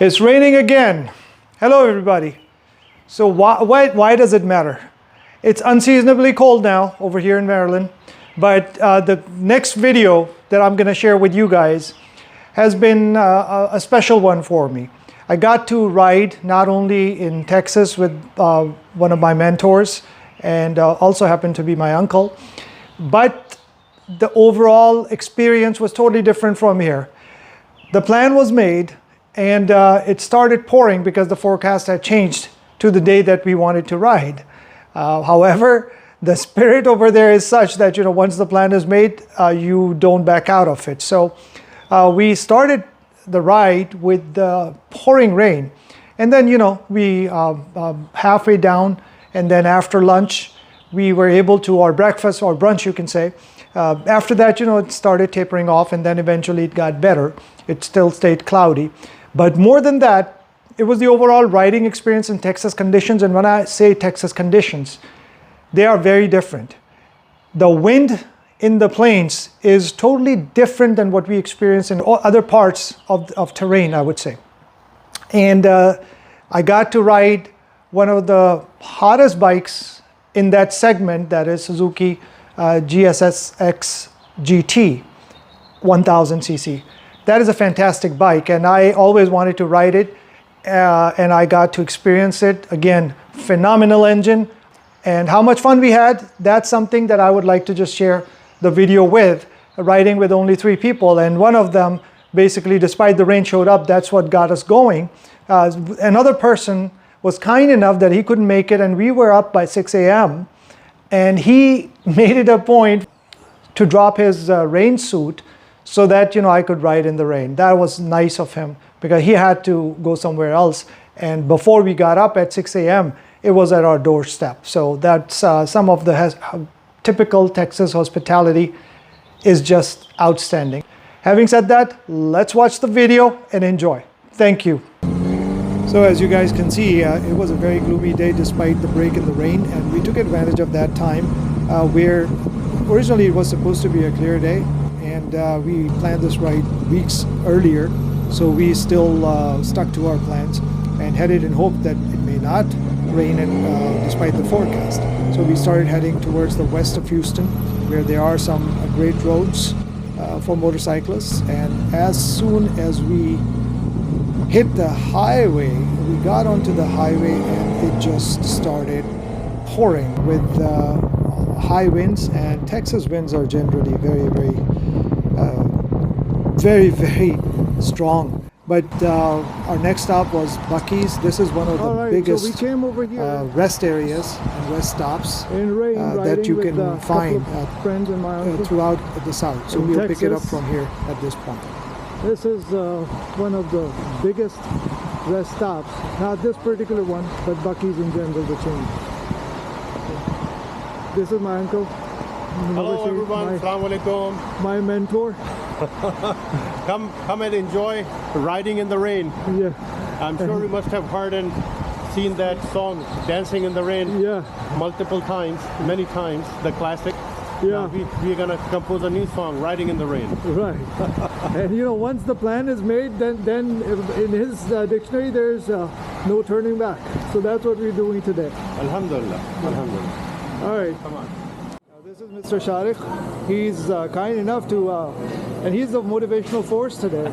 It's raining again. Hello everybody. So why does it matter? It's unseasonably cold now over here in Maryland, but the next video that I'm going to share with you guys has been a special one for me. I got to ride not only in Texas with one of my mentors and also happened to be my uncle, but the overall experience was totally different from here. The plan was made and it started pouring because the forecast had changed to the day that we wanted to ride. However, the spirit over there is such that, you know, once the plan is made, you don't back out of it. So we started the ride with the pouring rain. And then, you know, we halfway down and then after lunch, we were able to, or breakfast or brunch, you can say. After that, you know, it started tapering off and then eventually it got better. It still stayed cloudy. But more than that, it was the overall riding experience in Texas conditions. And when I say Texas conditions, they are very different. The wind in the plains is totally different than what we experience in other parts of terrain, I would say. And I got to ride one of the hottest bikes in that segment, that is Suzuki GSX GT 1000cc. That is a fantastic bike and I always wanted to ride it and I got to experience it. Again, phenomenal engine. And how much fun we had, that's something that I would like to just share the video with, riding with only 3 people. And one of them, basically, despite the rain showed up, that's what got us going. Another person was kind enough that he couldn't make it and we were up by 6 a.m. And he made it a point to drop his rain suit so that, you know, I could ride in the rain. That was nice of him because he had to go somewhere else. And before we got up at 6 a.m., it was at our doorstep. So that's some of the typical Texas hospitality is just outstanding. Having said that, let's watch the video and enjoy. Thank you. So as you guys can see, it was a very gloomy day despite the break in the rain, and we took advantage of that time where originally it was supposed to be a clear day, and we planned this ride weeks earlier, so we still stuck to our plans and headed in hope that it may not rain despite the forecast. So we started heading towards the west of Houston, where there are some great roads for motorcyclists, and as soon as we hit the highway, we got onto the highway and it just started pouring with high winds, and Texas winds are generally very strong. But our next stop was Buc-ee's. This is one of the biggest rest areas and rest stops that you can find throughout the South. So we'll pick it up from here at this point. This is one of the biggest rest stops. Not this particular one, but Buc-ee's in general, the chain. This is my uncle. Hello everyone, Assalamu alaikum. My mentor. Come and enjoy riding in the rain. Yeah. I'm sure you must have heard and seen that song, Dancing in the Rain, multiple times, many times, the classic. Yeah. We're gonna compose a new song, Riding in the Rain. Right. And you know, once the plan is made, then in his dictionary there's no turning back. So that's what we're doing today. Alhamdulillah. Alhamdulillah. All right. Come on. This is Mr. Sharik. He's kind enough to, and he's the motivational force today.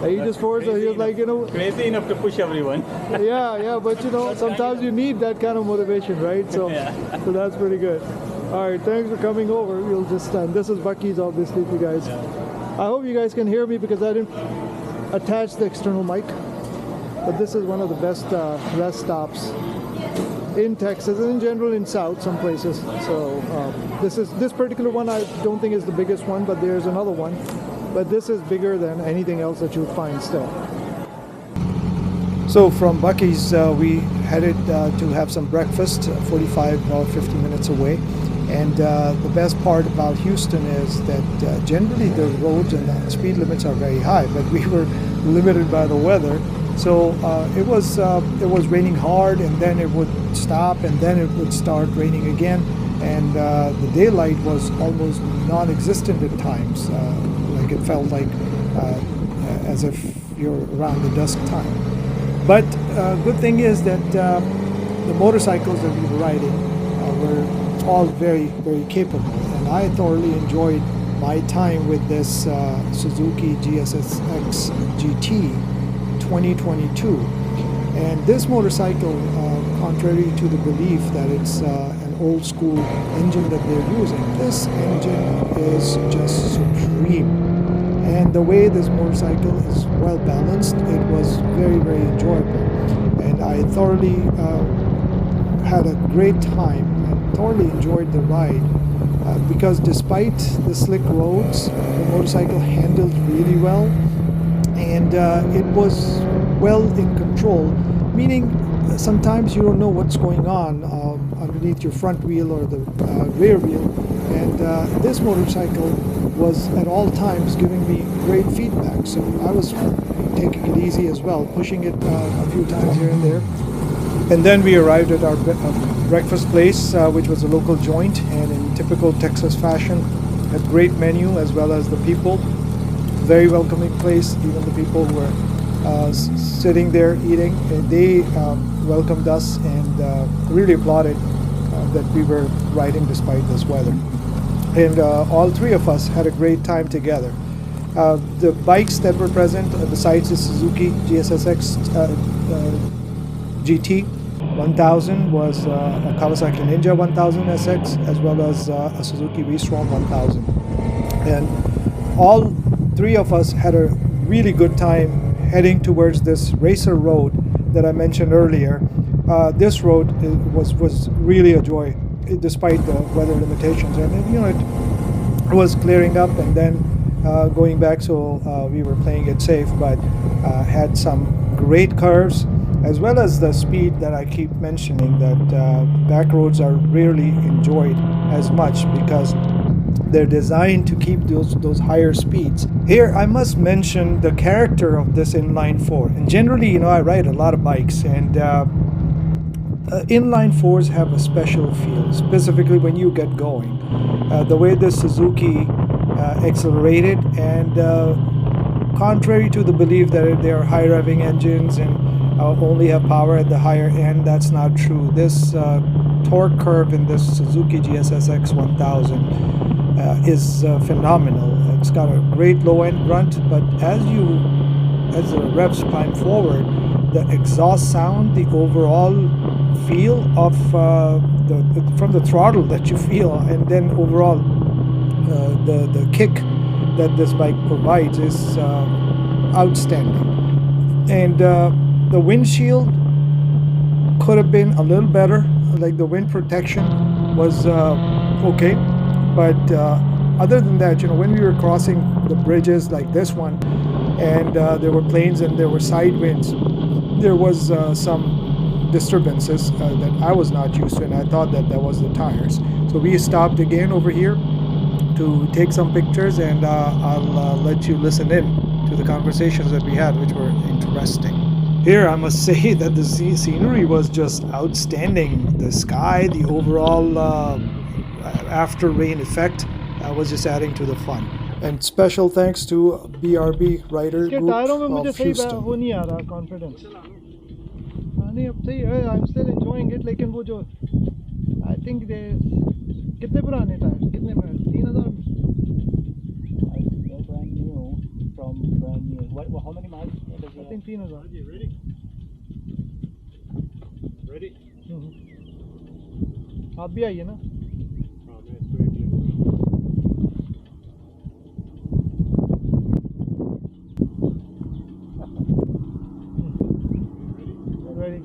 He just forced us, he was like, you know. Crazy enough to push everyone. Yeah, but you know, sometimes you need that kind of motivation, right? So, so that's pretty good. All right, thanks for coming over. We'll just stand. This is Buc-ee's, obviously, for you guys. I hope you guys can hear me because I didn't attach the external mic. But this is one of the best rest stops in Texas and in general in South, some places. So this particular one I don't think is the biggest one, but there's another one. But this is bigger than anything else that you'll find still. So from Buc-ee's, we headed to have some breakfast, 45 or 50 minutes away. And the best part about Houston is that generally the roads and the speed limits are very high, but we were limited by the weather. So it was raining hard, and then it would stop, and then it would start raining again. And the daylight was almost non-existent at times. Like it felt like as if you're around the dusk time. But good thing is that the motorcycles that we were riding were all very, very capable. And I thoroughly enjoyed my time with this Suzuki GSX GT 2022. And this motorcycle, contrary to the belief that it's an old school engine that they're using, this engine is just supreme. And the way this motorcycle is well balanced, it was very, very enjoyable. And I thoroughly had a great time and thoroughly enjoyed the ride because despite the slick roads, the motorcycle handled really well, and it was well in control, meaning sometimes you don't know what's going on underneath your front wheel or the rear wheel, and this motorcycle was at all times giving me great feedback, so I was taking it easy as well, pushing it a few times here and there. And then we arrived at our breakfast place, which was a local joint, and in typical Texas fashion, had great menu as well as the people. Very welcoming place. Even the people who were sitting there eating, they welcomed us and really applauded that we were riding despite this weather. And all three of us had a great time together. The bikes that were present, besides the Suzuki GSX GT 1000, was a Kawasaki Ninja 1000 SX, as well as a Suzuki V-Strom 1000. And all three of us had a really good time heading towards this racer road that I mentioned earlier. This road was really a joy, despite the weather limitations. And it was clearing up and then going back, so we were playing it safe, but had some great curves, as well as the speed that I keep mentioning, that back roads are rarely enjoyed as much because they're designed to keep those higher speeds. Here I must mention the character of this inline four. And generally, I ride a lot of bikes, and inline fours have a special feel, specifically when you get going. The way the Suzuki accelerated, and contrary to the belief that they are high revving engines and only have power at the higher end, that's not true. This torque curve in this Suzuki GSX 1000 is phenomenal. It's got a great low end grunt, but as the revs climb forward, the exhaust sound, the overall feel of from the throttle that you feel, and then overall the kick that this bike provides is outstanding. And the windshield could have been a little better. Like, the wind protection was okay, but other than that, when we were crossing the bridges like this one, and there were planes and there were side winds, there was some disturbances that I was not used to, and I thought that was the tires. So we stopped again over here to take some pictures, and I'll let you listen in to the conversations that we had, which were interesting. Here I must say that the scenery was just outstanding. The sky, the overall after rain effect was just adding to the fun. And special thanks to BRB Rider Group of Houston. वो नहीं आ रहा confidence. नहीं, अब सही है. I'm still enjoying it. लेकिन वो जो I think they कितने पुराने टायर, कितने में 3000. Brand new, from brand new. How many miles? I think 3000. Ready? Ready? आप भी आइए ना. Ready?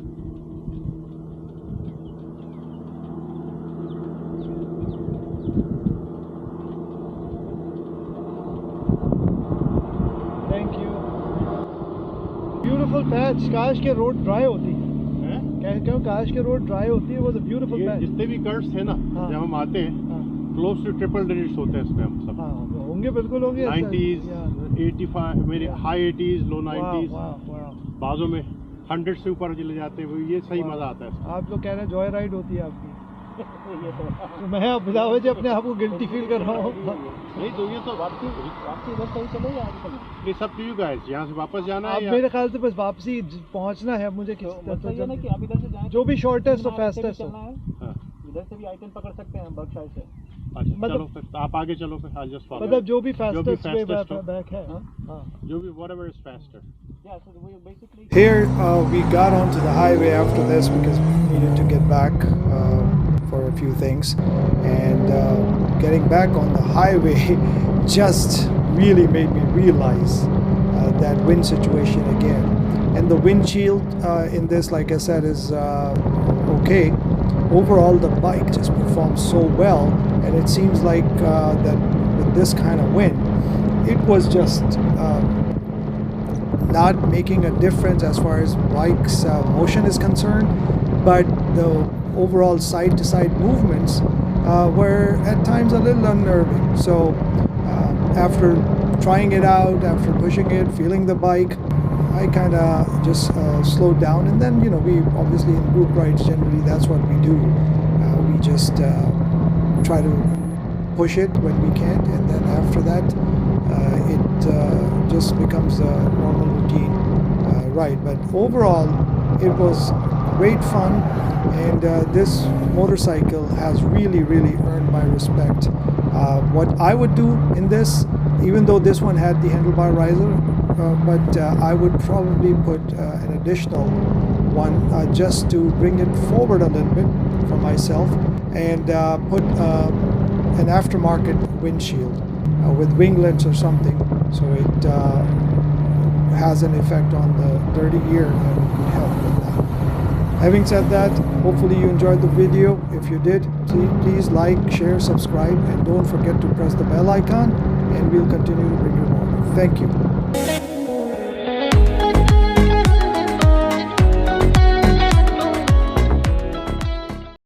Thank you. Beautiful patch. काश के रोड ड्राई होती. क्यों काश के रोड ड्राई होती है. वो तो ब्यूटीफुल पैच. जितने भी कर्व्स थे ना, जब हम आते हैं, क्लोज टू ट्रिपल डिजिट्स होते हैं इसमें हम सब. होंगे, बिल्कुल होंगे. 90s, 85, मेरे हाई 80s, लो 90s, बाजों में 100 से ऊपर चले जाते हैं. ये सही मजा आता है. आप लोग कह रहे हैं जॉय राइड होती है आपकी. मैं अब बिना वजह अपने आप को गिल्टी फील कर रहा हूँ। नहीं तो ये तो वापसी इधर से ही चलेगा आजकल। ये सब टू यू गाइस, यहाँ से वापस जाना है अब या मेरे ख्याल से बस वापसी पहुँचना है मुझे। किस ये ना कि आप इधर से जाएं जो भी शॉर्टेस्ट और फास्टेस्ट चलना हो। है, हाँ। इधर से भी आइटन पकड़ सकते हैं बर्कशायर से। अच्छा मतलब- चलो फिर आप आगे चलो फिर। आई जस्ट फॉलो मतलब जो भी फास्टेस्ट वे fastest हो। बैक है। जो भी whatever is faster. Yeah, so we basically Here we got onto the highway after this because we needed to get back for a few things, and getting back on the highway just really made me realize that wind situation again. And the windshield in this, like I said, is okay. Overall the bike just performs so well, and it seems like that with this kind of wind it was just not making a difference as far as bike's motion is concerned, but the overall side to side movements were at times a little unnerving. So after trying it out, after pushing it, feeling the bike, I kind of just slowed down, and then we obviously in group rides generally that's what we do. We just try to push it when we can, and then after that it just becomes a normal routine ride. But overall it was great fun, and this motorcycle has really earned my respect. What I would do in this, even though this one had the handlebar riser, but I would probably put an additional one just to bring it forward a little bit for myself, and put an aftermarket windshield with winglets or something, so it has an effect on the dirty ear and it could help with that. Having said that, hopefully you enjoyed the video. If you did, please like, share, subscribe, and don't forget to press the bell icon, and we'll continue to bring you more. Thank you.